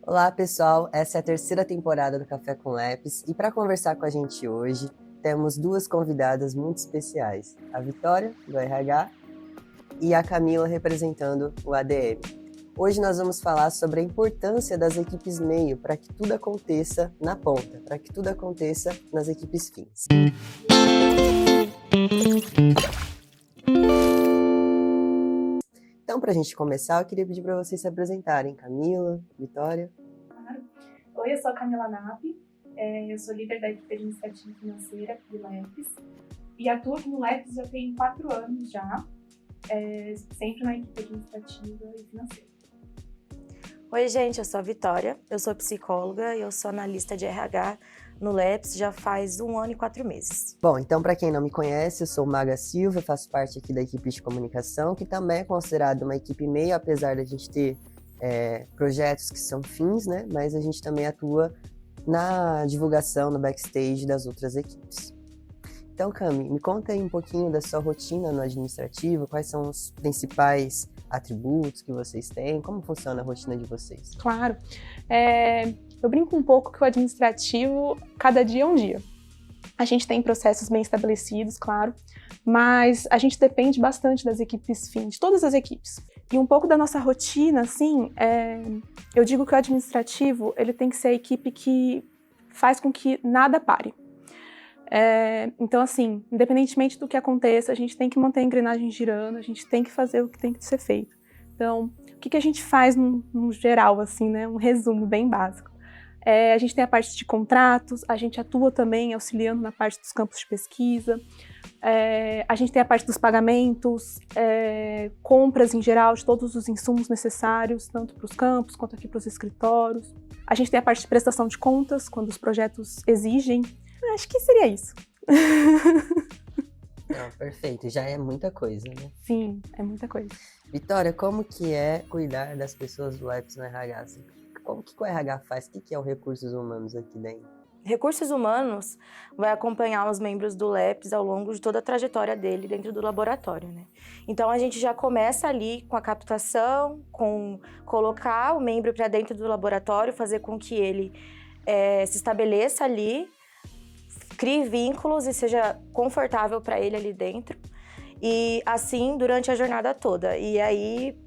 Olá, pessoal. Essa é a terceira temporada do Café com Labs e para conversar com a gente hoje, temos duas convidadas muito especiais. A Vitória, do RH, e a Camila, representando o ADM. Hoje nós vamos falar sobre a importância das equipes meio para que tudo aconteça na ponta, para que tudo aconteça nas equipes fins. Então, para a gente começar, eu queria pedir para vocês se apresentarem. Camila, Vitória. Claro. Oi, eu sou a Camila Napp, eu sou líder da equipe administrativa e financeira do LEPS e atuo aqui no LEPS já tem 4 anos já, sempre na equipe administrativa e financeira. Oi, gente, eu sou a Vitória, eu sou psicóloga e eu sou analista de RH no LEPS já faz 1 ano e 4 meses. Bom, então para quem não me conhece, eu sou Maga Silva, faço parte aqui da equipe de comunicação, que também é considerada uma equipe meio, apesar da gente ter projetos que são fins, né? Mas a gente também atua na divulgação, no backstage das outras equipes. Então, Cami, me conta aí um pouquinho da sua rotina no administrativo, quais são os principais atributos que vocês têm, como funciona a rotina de vocês? Claro, eu brinco um pouco que o administrativo, cada dia é um dia. A gente tem processos bem estabelecidos, claro, mas a gente depende bastante das equipes fins, de todas as equipes. E um pouco da nossa rotina, assim, eu digo que o administrativo, ele tem que ser a equipe que faz com que nada pare. Então, assim, independentemente do que aconteça, a gente tem que manter a engrenagem girando, a gente tem que fazer o que tem que ser feito. Então, o que a gente faz no geral, assim, né? Um resumo bem básico. A gente tem a parte de contratos, a gente atua também auxiliando na parte dos campos de pesquisa, a gente tem a parte dos pagamentos, compras em geral de todos os insumos necessários, tanto para os campos quanto aqui para os escritórios. A gente tem a parte de prestação de contas, quando os projetos exigem. Acho que seria isso. Não, perfeito, já é muita coisa, né? Sim, é muita coisa. Vitória, como que é cuidar das pessoas do LEPS no RH? Assim, o que o RH faz? O que é o Recursos Humanos aqui dentro? Recursos Humanos vai acompanhar os membros do LEPS ao longo de toda a trajetória dele dentro do laboratório, né? Então, a gente já começa ali com a captação, com colocar o membro para dentro do laboratório, fazer com que ele se estabeleça ali, crie vínculos e seja confortável para ele ali dentro. E assim, durante a jornada toda. E aí,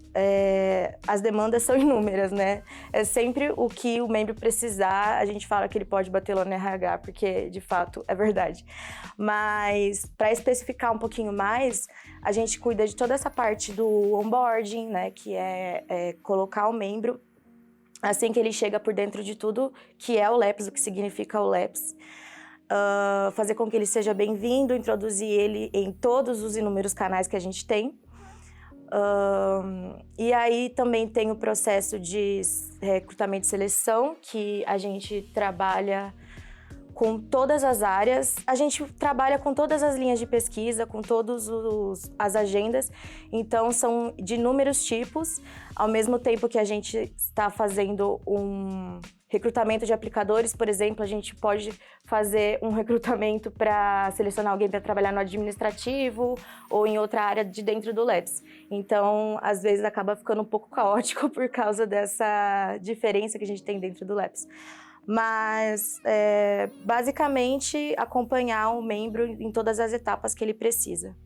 as demandas são inúmeras, né? É sempre o que o membro precisar, a gente fala que ele pode bater lá no RH, porque, de fato, é verdade. Mas, para especificar um pouquinho mais, a gente cuida de toda essa parte do onboarding, né? Que é colocar o membro, assim que ele chega por dentro de tudo, que é o LEPS, o que significa o LEPS. Fazer com que ele seja bem-vindo, introduzir ele em todos os inúmeros canais que a gente tem. E aí também tem o processo de recrutamento e seleção, que a gente trabalha com todas as áreas. A gente trabalha com todas as linhas de pesquisa, com todas as agendas. Então, são de inúmeros tipos. Ao mesmo tempo que a gente está fazendo um recrutamento de aplicadores, por exemplo, a gente pode fazer um recrutamento para selecionar alguém para trabalhar no administrativo ou em outra área de dentro do LEPS. Então, às vezes, acaba ficando um pouco caótico por causa dessa diferença que a gente tem dentro do LEPS. Mas, basicamente, acompanhar o membro em todas as etapas que ele precisa.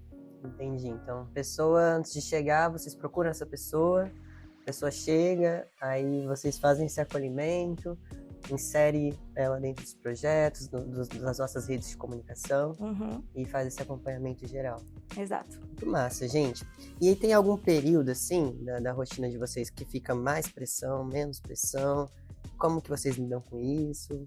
Entendi. Então, pessoa, antes de chegar, vocês procuram essa pessoa, a pessoa chega, aí vocês fazem esse acolhimento, insere ela dentro dos projetos, das nossas redes de comunicação e faz esse acompanhamento geral. Exato. Muito massa, gente. E aí tem algum período, assim, da rotina de vocês que fica mais pressão, menos pressão? Como que vocês lidam com isso?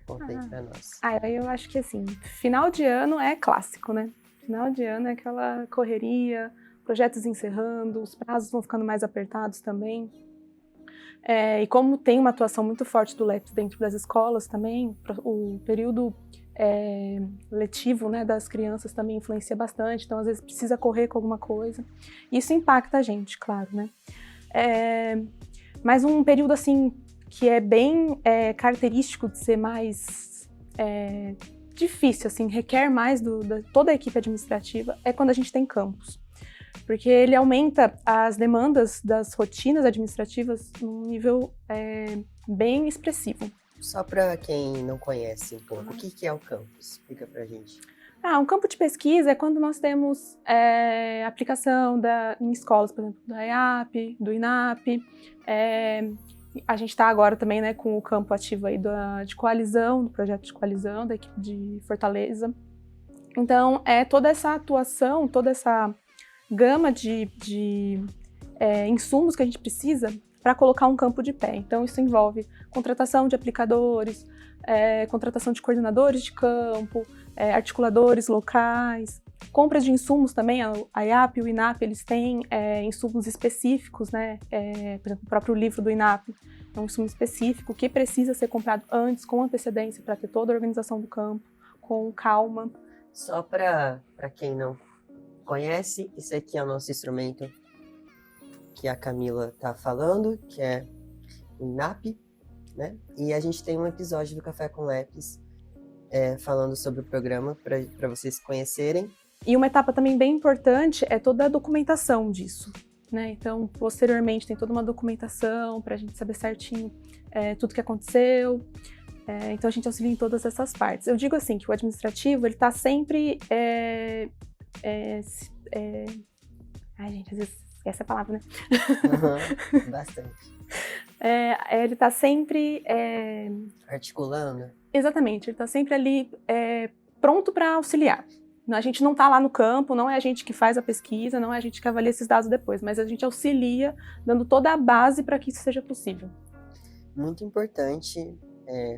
Conta aí pra nós. Eu acho que assim, final de ano é clássico, né? Final de ano é aquela correria, projetos encerrando, os prazos vão ficando mais apertados também. E como tem uma atuação muito forte do LEPS dentro das escolas também, o período letivo, né, das crianças também influencia bastante, então às vezes precisa correr com alguma coisa. Isso impacta a gente, claro, né? Mas um período assim que é bem característico de ser mais difícil, assim, requer mais toda a equipe administrativa, é quando a gente tem campus. porque ele aumenta as demandas das rotinas administrativas num nível bem expressivo. Só para quem não conhece um pouco, o que é o campus? Explica pra gente. Um campo de pesquisa é quando nós temos aplicação em escolas, por exemplo, da EAP, do INAP. A gente está agora também, né, com o campo ativo aí de coalizão, do projeto de coalizão da equipe de Fortaleza. Então, toda essa atuação, toda essa gama de insumos que a gente precisa para colocar um campo de pé. Então, isso envolve contratação de aplicadores, contratação de coordenadores de campo, articuladores locais, compras de insumos também. A IAP e o INAP, eles têm insumos específicos, né? Por exemplo, o próprio livro do INAP é um insumo específico que precisa ser comprado antes, com antecedência, para ter toda a organização do campo, com calma. Só para quem não conhece, esse aqui é o nosso instrumento que a Camila está falando, que é o INAP, né? E a gente tem um episódio do Café com Lepes falando sobre o programa, para vocês conhecerem. E uma etapa também bem importante é toda a documentação disso, né? Então, posteriormente, tem toda uma documentação para a gente saber certinho tudo que aconteceu. Então, a gente auxilia em todas essas partes. Eu digo assim, que o administrativo, ele está sempre... Ai, gente, às vezes esquece a palavra, né? Uhum, bastante. Ele está sempre... Articulando. Exatamente, ele está sempre ali pronto para auxiliar. A gente não está lá no campo, não é a gente que faz a pesquisa, não é a gente que avalia esses dados depois, mas a gente auxilia, dando toda a base para que isso seja possível. Muito importante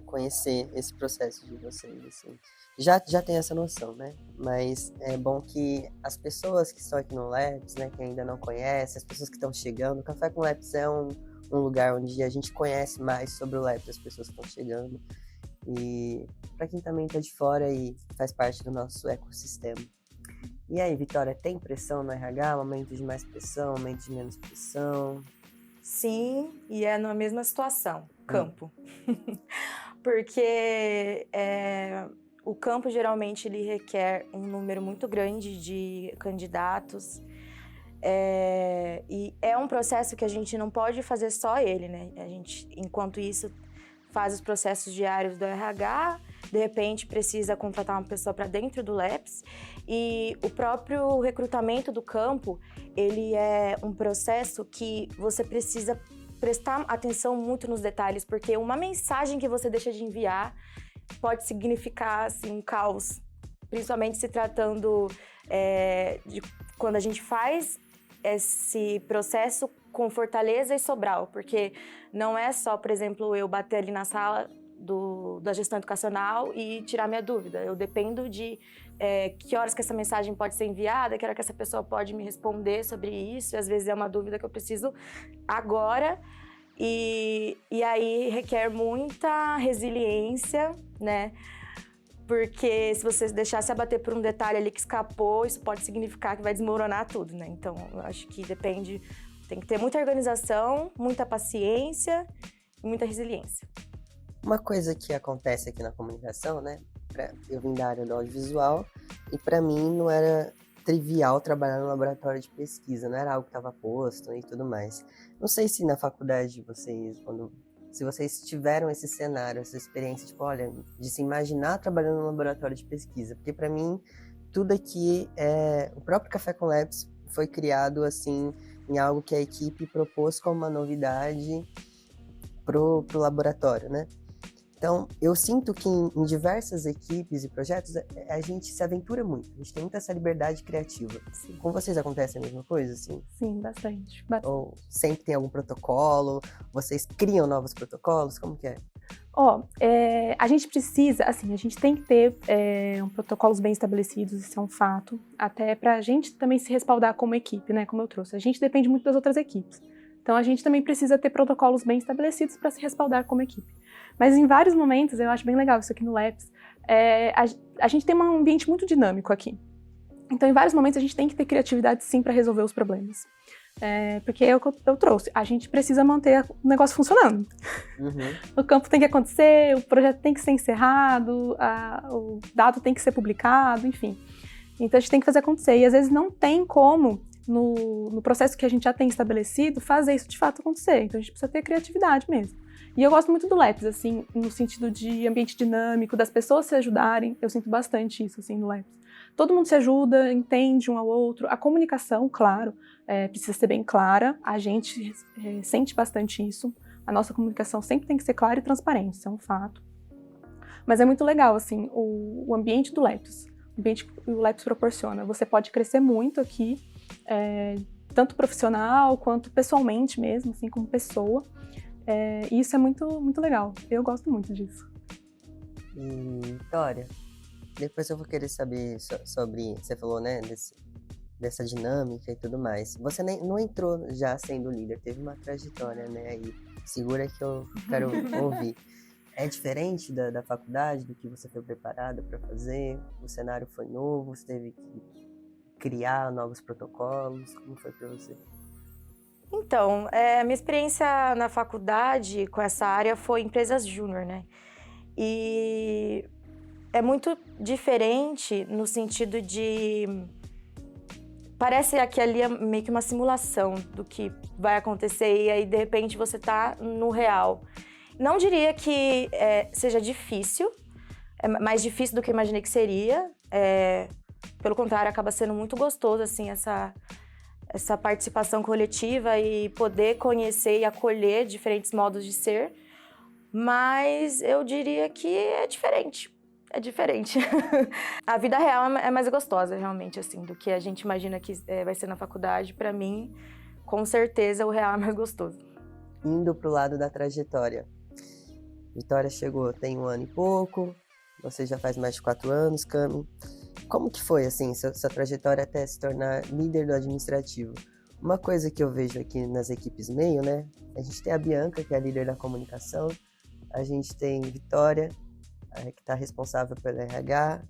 conhecer esse processo de vocês, assim. Já tem essa noção, né? Mas é bom que as pessoas que estão aqui no Lepes, né, que ainda não conhecem, as pessoas que estão chegando, o Café com Lepes é um lugar onde a gente conhece mais sobre o Lepes, as pessoas que estão chegando. E para quem também está de fora e faz parte do nosso ecossistema. E aí, Vitória, tem pressão no RH? Aumento de mais pressão, aumento de menos pressão? Sim, e é na mesma situação, campo. Porque o campo geralmente ele requer um número muito grande de candidatos. E é um processo que a gente não pode fazer só ele, né? A gente, enquanto isso, faz os processos diários do RH, de repente precisa contratar uma pessoa para dentro do Lepes, e o próprio recrutamento do campo, ele é um processo que você precisa prestar atenção muito nos detalhes, porque uma mensagem que você deixa de enviar pode significar assim, um caos, principalmente se tratando de quando a gente faz esse processo com Fortaleza e Sobral, porque não é só, por exemplo, eu bater ali na sala da gestão educacional e tirar minha dúvida. Eu dependo de que horas que essa mensagem pode ser enviada, que hora que essa pessoa pode me responder sobre isso, e às vezes é uma dúvida que eu preciso agora, e aí requer muita resiliência, né? Porque se você deixar se abater por um detalhe ali que escapou, isso pode significar que vai desmoronar tudo, né? Então, eu acho que depende, tem que ter muita organização, muita paciência e muita resiliência. Uma coisa que acontece aqui na comunicação, né? Eu vim da área do audiovisual e para mim não era trivial trabalhar no laboratório de pesquisa, não era algo que estava posto e tudo mais. Não sei se na faculdade de vocês, se vocês tiveram esse cenário, essa experiência, tipo, olha, de se imaginar trabalhando no laboratório de pesquisa, porque para mim tudo aqui o próprio Café com Lepes foi criado assim em algo que a equipe propôs como uma novidade pro laboratório, né? Então, eu sinto que em diversas equipes e projetos, a gente se aventura muito. A gente tem muita essa liberdade criativa. Sim. Com vocês acontece a mesma coisa, assim? Sim, bastante. Ou sempre tem algum protocolo? Vocês criam novos protocolos? Como que é? A gente precisa, assim, a gente tem que ter protocolos bem estabelecidos, isso é um fato, até para a gente também se respaldar como equipe, né, como eu trouxe. A gente depende muito das outras equipes. Então, a gente também precisa ter protocolos bem estabelecidos para se respaldar como equipe. Mas em vários momentos, eu acho bem legal isso aqui no Lepes, a gente tem um ambiente muito dinâmico aqui. Então, em vários momentos, a gente tem que ter criatividade, sim, para resolver os problemas. Porque é o que eu trouxe. A gente precisa manter o negócio funcionando. Uhum. O campo tem que acontecer, o projeto tem que ser encerrado, o dado tem que ser publicado, enfim. Então, a gente tem que fazer acontecer. E, às vezes, não tem como no processo que a gente já tem estabelecido, fazer isso de fato acontecer. Então a gente precisa ter criatividade mesmo. E eu gosto muito do LEPS, assim, no sentido de ambiente dinâmico, das pessoas se ajudarem. Eu sinto bastante isso, assim, no LEPS. Todo mundo se ajuda, entende um ao outro. A comunicação, claro, precisa ser bem clara. A gente sente bastante isso. A nossa comunicação sempre tem que ser clara e transparente, isso é um fato. Mas é muito legal, assim, o ambiente do LEPS. O ambiente que o LEPS proporciona. Você pode crescer muito aqui, tanto profissional quanto pessoalmente mesmo, assim, como pessoa. E isso é muito, muito legal. Eu gosto muito disso. E, Vitória, depois eu vou querer saber sobre, você falou, né, dessa dinâmica e tudo mais. Você não entrou já sendo líder, teve uma trajetória, né, aí. Segura que eu quero ouvir. É diferente da faculdade, do que você foi preparada para fazer? O cenário foi novo, você teve que criar novos protocolos? Como foi para você? Então, a minha experiência na faculdade com essa área foi empresas júnior, né? E é muito diferente no sentido de... Parece que ali é meio que uma simulação do que vai acontecer e aí, de repente, você tá no real. Não diria que seja difícil, é mais difícil do que eu imaginei que seria. Pelo contrário, acaba sendo muito gostoso, assim, essa participação coletiva e poder conhecer e acolher diferentes modos de ser. Mas eu diria que é diferente. É diferente. A vida real é mais gostosa, realmente, assim, do que a gente imagina que vai ser na faculdade. Para mim, com certeza, o real é mais gostoso. Indo pro lado da trajetória. Vitória chegou tem 1 ano e pouco, você já faz mais de 4 anos, Cami. Como que foi, assim, sua trajetória até se tornar líder do administrativo? Uma coisa que eu vejo aqui nas equipes meio, né? A gente tem a Bianca, que é a líder da comunicação. A gente tem Vitória, que está responsável pelo RH.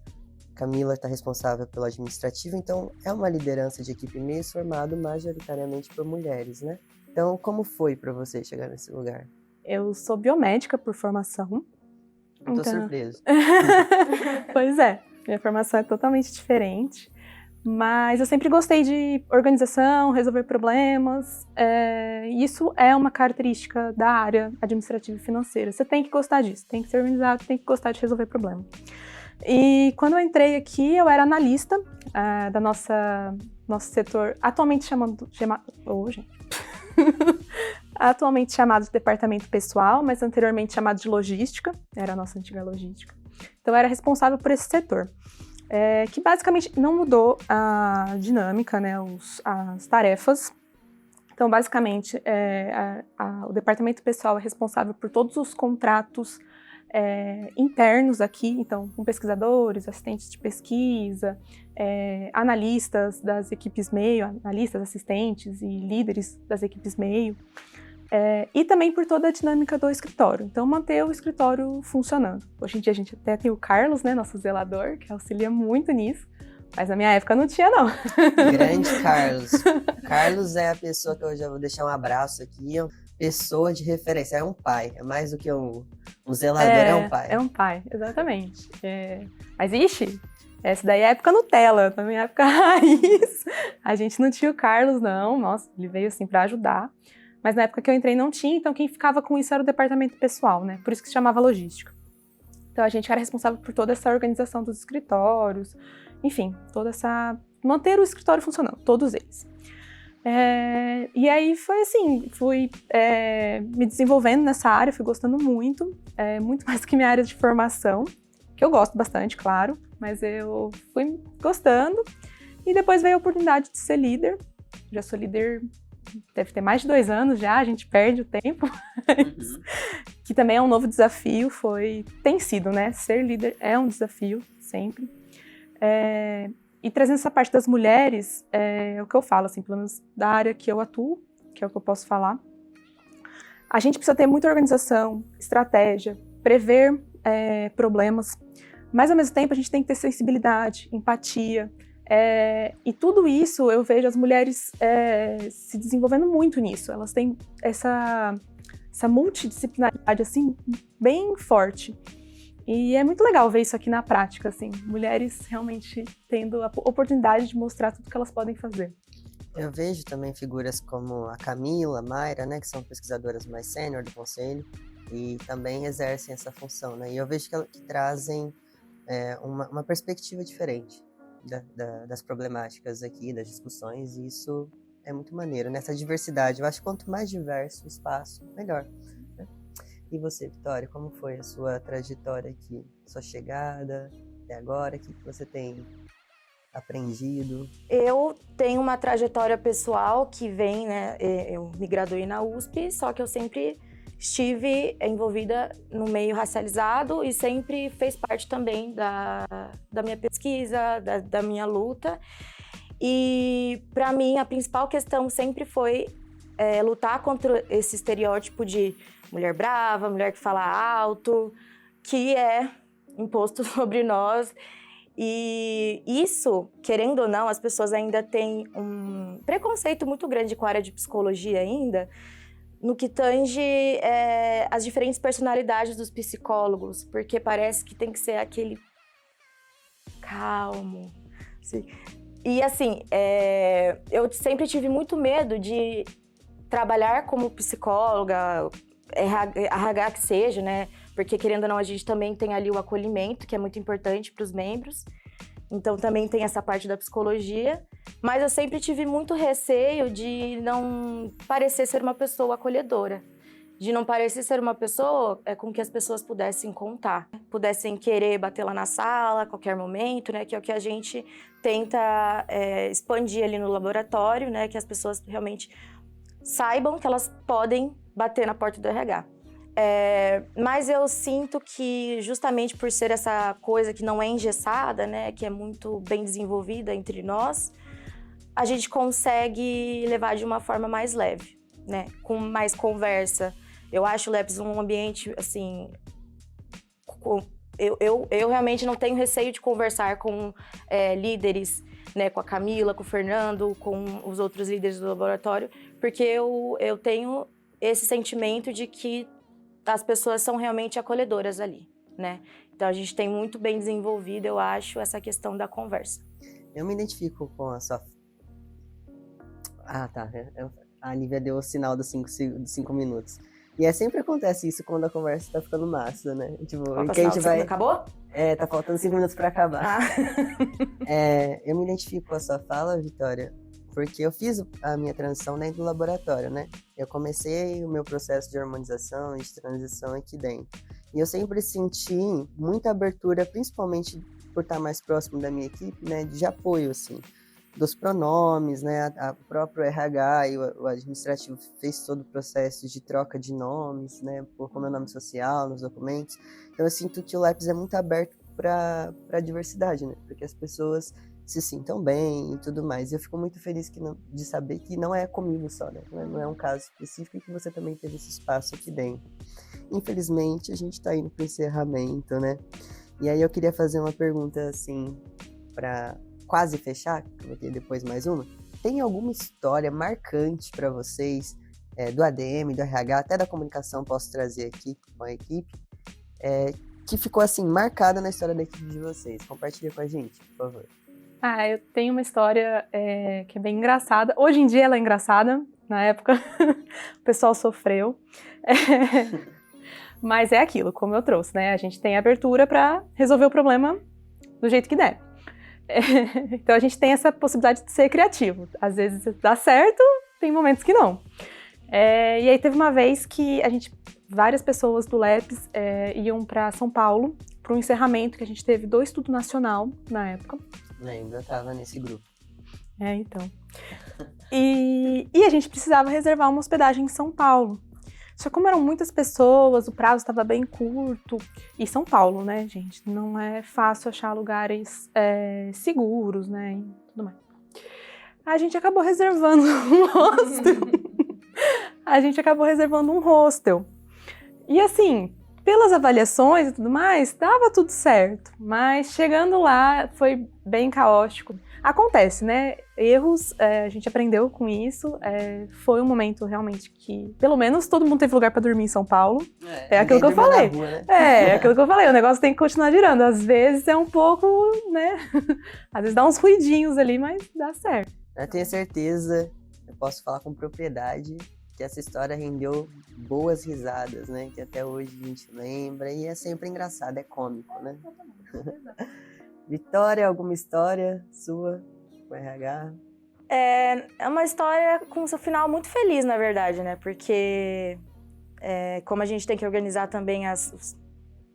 Camila está responsável pelo administrativo. Então, é uma liderança de equipe meio formado majoritariamente por mulheres, né? Então, como foi para você chegar nesse lugar? Eu sou biomédica por formação. Tô surpreso. Pois é, minha formação é totalmente diferente. Mas eu sempre gostei de organização, resolver problemas. Isso é uma característica da área administrativa e financeira. Você tem que gostar disso, tem que ser organizado, tem que gostar de resolver problemas. E quando eu entrei aqui, eu era analista da nosso setor, atualmente atualmente chamado de departamento pessoal, mas anteriormente chamado de logística, era a nossa antiga logística. Então eu era responsável por esse setor. Que basicamente não mudou a dinâmica, né, as tarefas. Então, basicamente, o departamento pessoal é responsável por todos os contratos internos aqui, então, com pesquisadores, assistentes de pesquisa, analistas das equipes meio, analistas, assistentes e líderes das equipes meio. E também por toda a dinâmica do escritório. Então, manter o escritório funcionando. Hoje em dia, a gente até tem o Carlos, né, nosso zelador, que auxilia muito nisso. Mas na minha época não tinha, não. Grande Carlos. Carlos é a pessoa que eu já vou deixar um abraço aqui. Pessoa de referência. É um pai. É mais do que um zelador, é um pai. É um pai, exatamente. Mas, ixi, essa daí é a época Nutella. Na minha época raiz. A gente não tinha o Carlos, não. Nossa, ele veio assim pra ajudar. Mas na época que eu entrei não tinha, então quem ficava com isso era o departamento pessoal, né? Por isso que se chamava logística. Então a gente era responsável por toda essa organização dos escritórios, enfim, manter o escritório funcionando, todos eles. E aí foi assim, fui me desenvolvendo nessa área, fui gostando muito, muito mais do que minha área de formação, que eu gosto bastante, claro, mas eu fui gostando. E depois veio a oportunidade de ser líder, já sou líder... Deve ter mais de 2 anos já, a gente perde o tempo, que também é um novo desafio, tem sido, né? Ser líder é um desafio, sempre. E trazendo essa parte das mulheres, é o que eu falo, assim, pelo menos da área que eu atuo, que é o que eu posso falar. A gente precisa ter muita organização, estratégia, prever problemas, mas ao mesmo tempo a gente tem que ter sensibilidade, empatia. E tudo isso eu vejo as mulheres se desenvolvendo muito nisso. Elas têm essa multidisciplinaridade assim, bem forte. E é muito legal ver isso aqui na prática, assim, mulheres realmente tendo a oportunidade de mostrar tudo que elas podem fazer. Eu vejo também figuras como a Camila, a Mayra, né, que são pesquisadoras mais sênior do conselho e também exercem essa função, né? E eu vejo que trazem uma perspectiva diferente das problemáticas aqui, das discussões, e isso é muito maneiro, né? Essa diversidade. Eu acho que quanto mais diverso o espaço, melhor, né? E você, Vitória, como foi a sua trajetória aqui? Sua chegada até agora? O que você tem aprendido? Eu tenho uma trajetória pessoal que vem, né? Eu me graduei na USP, só que eu sempre estive envolvida no meio racializado e sempre fez parte também da minha pesquisa, da minha luta. E, para mim, a principal questão sempre foi lutar contra esse estereótipo de mulher brava, mulher que fala alto, que é imposto sobre nós. E isso, querendo ou não, as pessoas ainda têm um preconceito muito grande com a área de psicologia ainda, no que tange as diferentes personalidades dos psicólogos, porque parece que tem que ser aquele calmo. Assim. E assim, eu sempre tive muito medo de trabalhar como psicóloga, RH que seja, né? Porque, querendo ou não, a gente também tem ali o acolhimento, que é muito importante para os membros. Então, também tem essa parte da psicologia. Mas eu sempre tive muito receio de não parecer ser uma pessoa acolhedora. De não parecer ser uma pessoa com que as pessoas pudessem contar. Pudessem querer bater lá na sala a qualquer momento, né? Que é o que a gente tenta expandir ali no laboratório, né? Que as pessoas realmente saibam que elas podem bater na porta do RH. Mas eu sinto que, justamente por ser essa coisa que não é engessada, né, que é muito bem desenvolvida entre nós, a gente consegue levar de uma forma mais leve, né, com mais conversa. Eu acho o LEPS um ambiente, assim... Eu realmente não tenho receio de conversar com líderes, né, com a Camila, com o Fernando, com os outros líderes do laboratório, porque eu tenho esse sentimento de que as pessoas são realmente acolhedoras ali, né? Então, a gente tem muito bem desenvolvido, eu acho, essa questão da conversa. Eu me identifico com a sua... Ah, tá. A Lívia deu o sinal dos 5 minutos. E sempre acontece isso quando a conversa tá ficando massa, né? Tipo, que a gente vai... Acabou? Tá faltando 5 minutos pra acabar. Ah. Eu me identifico com a sua fala, Vitória, porque eu fiz a minha transição dentro do laboratório, né? Eu comecei o meu processo de harmonização e de transição aqui dentro. E eu sempre senti muita abertura, principalmente por estar mais próximo da minha equipe, né? De apoio, assim, dos pronomes, né? A próprio RH e o administrativo fez todo o processo de troca de nomes, né? Por como é o nome social nos documentos. Então eu sinto que o LEPS é muito aberto para a diversidade, né? Porque as pessoas se sintam bem e tudo mais. E eu fico muito feliz de saber que não é comigo só, né? Não é um caso específico e que você também teve esse espaço aqui dentro. Infelizmente, a gente está indo para o encerramento, né? E aí eu queria fazer uma pergunta, assim, para quase fechar, que eu vou ter depois mais uma. Tem alguma história marcante para vocês, do ADM, do RH, até da comunicação, posso trazer aqui com a equipe, que ficou, assim, marcada na história da equipe de vocês? Compartilha com a gente, por favor. Eu tenho uma história que é bem engraçada. Hoje em dia ela é engraçada, na época o pessoal sofreu. Mas é aquilo, como eu trouxe, né? A gente tem abertura para resolver o problema do jeito que der. Então a gente tem essa possibilidade de ser criativo. Às vezes dá certo, tem momentos que não. E aí teve uma vez que várias pessoas do LEPS iam para São Paulo para um encerramento que a gente teve do Estudo Nacional na época. Lembro, eu tava nesse grupo. Então. E a gente precisava reservar uma hospedagem em São Paulo. Só que como eram muitas pessoas, o prazo estava bem curto. E São Paulo, né, gente? Não é fácil achar lugares seguros, né? E tudo mais. A gente acabou reservando um hostel. E assim, pelas avaliações e tudo mais, dava tudo certo. Mas chegando lá, foi bem caótico. Acontece, né? Erros, a gente aprendeu com isso. Foi um momento realmente que, pelo menos, todo mundo teve lugar para dormir em São Paulo. É aquilo que eu falei. Rua, né? É aquilo que eu falei. O negócio tem que continuar girando. Às vezes é um pouco, né? Às vezes dá uns ruidinhos ali, mas dá certo. Eu tenho certeza, eu posso falar com propriedade, que essa história rendeu boas risadas, né? Que até hoje a gente lembra e é sempre engraçado, é cômico, né? Vitória, alguma história sua com RH? É uma história com seu final muito feliz, na verdade, né? Porque como a gente tem que organizar também os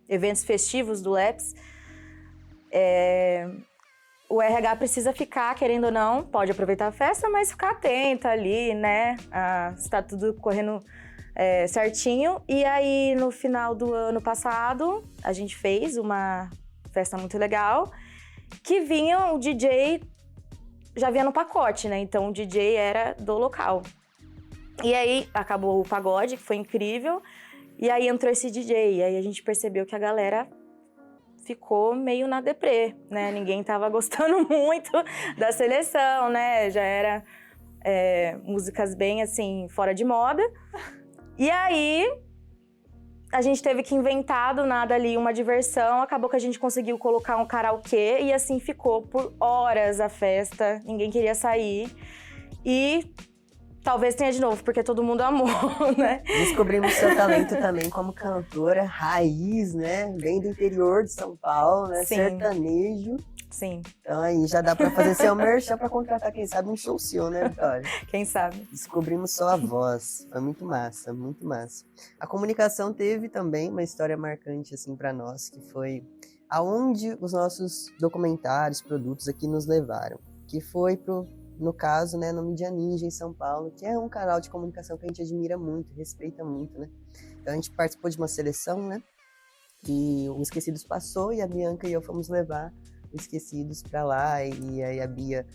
eventos festivos do LEPS, o RH precisa ficar, querendo ou não, pode aproveitar a festa, mas ficar atento ali, né? Se tá tudo correndo certinho. E aí, no final do ano passado, a gente fez uma festa muito legal, que vinha o DJ, já vinha no pacote, né? Então, o DJ era do local. E aí, acabou o pagode, que foi incrível, e aí entrou esse DJ, e aí a gente percebeu que a galera ficou meio na deprê, né? Ninguém tava gostando muito da seleção, né? Já era músicas bem, assim, fora de moda. E aí, a gente teve que inventar do nada ali uma diversão. Acabou que a gente conseguiu colocar um karaokê e assim ficou por horas a festa. Ninguém queria sair. E talvez tenha de novo, porque todo mundo amou, né? Descobrimos seu talento também como cantora raiz, né? Bem do interior de São Paulo, né? Sim. Sertanejo. Sim, Então aí já dá pra fazer seu merchan pra contratar, quem sabe, um show seu, né, Vitória? quem sabe? Descobrimos só a voz. Foi muito massa, muito massa. A comunicação teve também uma história marcante, assim, pra nós, que foi aonde os nossos documentários, produtos aqui nos levaram. Que foi no caso, né, no Mídia Ninja, em São Paulo, que é um canal de comunicação que a gente admira muito, respeita muito, né? Então a gente participou de uma seleção, né? E o Esquecidos passou e a Bianca e eu fomos levar o Esquecidos para lá. E aí a Bia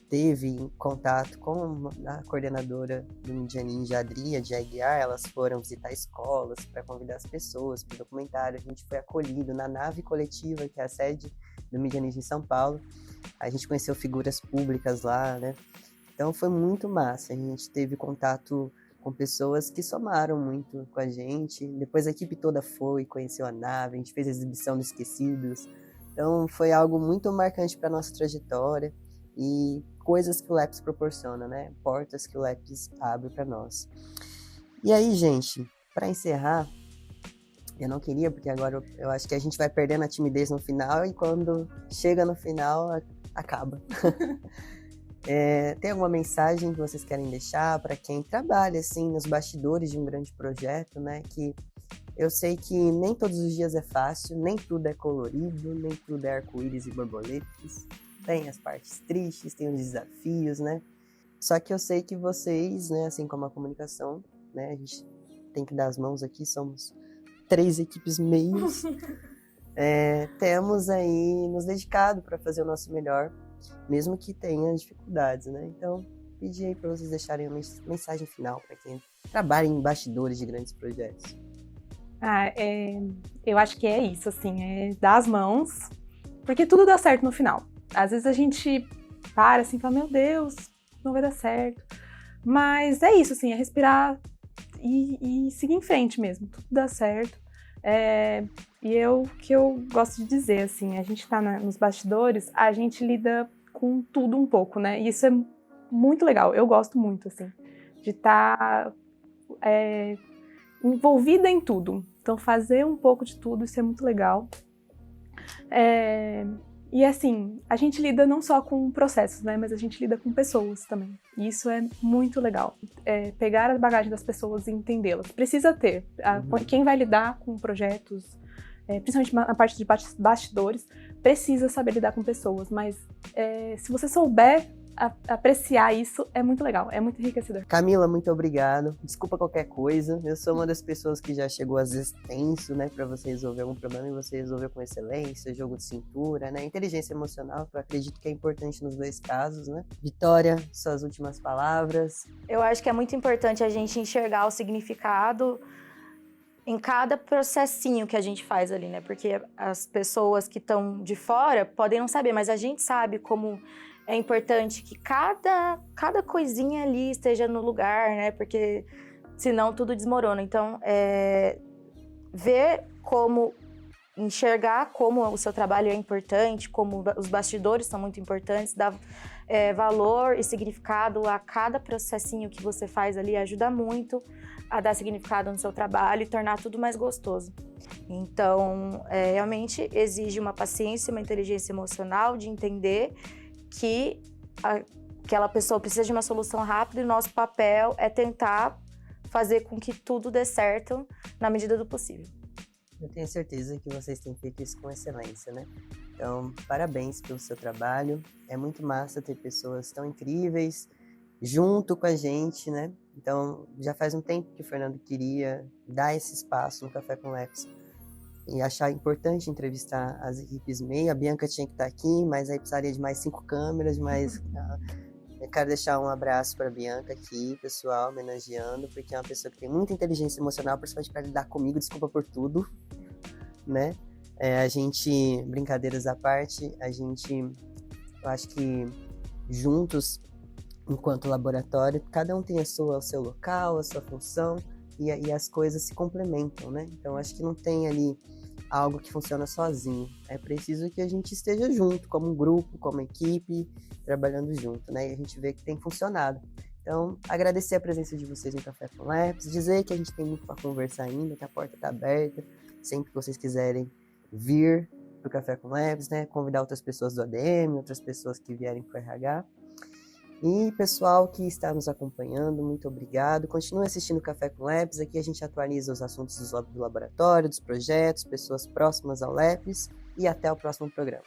teve contato com a coordenadora do Mídia Ninja, a Adri, a de Aguiar. Elas foram visitar escolas para convidar as pessoas para o documentário. A gente foi acolhido na nave coletiva, que é a sede do Mídia Ninja em São Paulo. A gente conheceu figuras públicas lá, né? Então foi muito massa. A gente teve contato com pessoas que somaram muito com a gente. Depois a equipe toda foi, conheceu a nave, a gente fez a exibição do Esquecidos. Então foi algo muito marcante para nossa trajetória e coisas que o LEPS proporciona, né? Portas que o LEPS abre para nós. E aí, gente, para encerrar, eu não queria, porque agora eu acho que a gente vai perdendo a timidez no final e quando chega no final, acaba. Tem alguma mensagem que vocês querem deixar para quem trabalha assim nos bastidores de um grande projeto, né? Que eu sei que nem todos os dias é fácil, nem tudo é colorido, nem tudo é arco-íris e borboletas. Tem as partes tristes, tem os desafios, né? Só que eu sei que vocês, né, assim como a comunicação, né, a gente tem que dar as mãos aqui, somos 3 equipes meios. Temos aí nos dedicado para fazer o nosso melhor, mesmo que tenha dificuldades, né? Então, pedi aí para vocês deixarem uma mensagem final para quem trabalha em bastidores de grandes projetos. Eu acho que é isso, assim, é dar as mãos, porque tudo dá certo no final. Às vezes a gente para assim e fala, meu Deus, não vai dar certo. Mas é isso, assim, é respirar e seguir em frente mesmo, tudo dá certo. E o que eu gosto de dizer, assim, a gente tá nos bastidores, a gente lida com tudo um pouco, né? E isso é muito legal, eu gosto muito, assim, de estar envolvida em tudo. Então, fazer um pouco de tudo, isso é muito legal. E assim, a gente lida não só com processos, né? Mas a gente lida com pessoas também. E isso é muito legal. Pegar a bagagem das pessoas e entendê-las. Precisa ter. Quem vai lidar com projetos, principalmente na parte de bastidores, precisa saber lidar com pessoas. Mas se você souber apreciar isso, é muito legal, é muito enriquecedor. Camila, muito obrigado. Desculpa qualquer coisa. Eu sou uma das pessoas que já chegou às vezes tenso, né, para você resolver algum problema e você resolveu com excelência, jogo de cintura, né, inteligência emocional, que eu acredito que é importante nos 2 casos, né. Vitória, suas últimas palavras. Eu acho que é muito importante a gente enxergar o significado em cada processinho que a gente faz ali, né, porque as pessoas que estão de fora podem não saber, mas a gente sabe como é importante que cada coisinha ali esteja no lugar, né? Porque senão tudo desmorona. Então, ver como enxergar como o seu trabalho é importante, como os bastidores são muito importantes, dar valor e significado a cada processinho que você faz ali ajuda muito a dar significado no seu trabalho e tornar tudo mais gostoso. Então, realmente exige uma paciência, uma inteligência emocional de entender que aquela pessoa precisa de uma solução rápida e o nosso papel é tentar fazer com que tudo dê certo na medida do possível. Eu tenho certeza que vocês têm feito isso com excelência, né? Então, parabéns pelo seu trabalho. É muito massa ter pessoas tão incríveis junto com a gente, né? Então, já faz um tempo que o Fernando queria dar esse espaço no Café com Labs e achar importante entrevistar as equipes MEI. A Bianca tinha que estar aqui, mas aí precisaria de mais 5 câmeras, mas eu quero deixar um abraço para a Bianca aqui, pessoal, homenageando, porque é uma pessoa que tem muita inteligência emocional, principalmente para lidar comigo, desculpa por tudo, né? A gente, brincadeiras à parte, eu acho que juntos, enquanto laboratório, cada um tem o seu local, a sua função, e as coisas se complementam, né? Então, acho que não tem ali algo que funciona sozinho. É preciso que a gente esteja junto, como um grupo, como equipe, trabalhando junto, né? E a gente vê que tem funcionado. Então, agradecer a presença de vocês no Café com Labs, dizer que a gente tem muito para conversar ainda, que a porta está aberta, sempre que vocês quiserem vir para o Café com Labs, né? Convidar outras pessoas do ADM, outras pessoas que vierem para o RH. E pessoal que está nos acompanhando, muito obrigado. Continue assistindo o Café com Labs. Aqui a gente atualiza os assuntos do laboratório, dos projetos, pessoas próximas ao Labs. E até o próximo programa.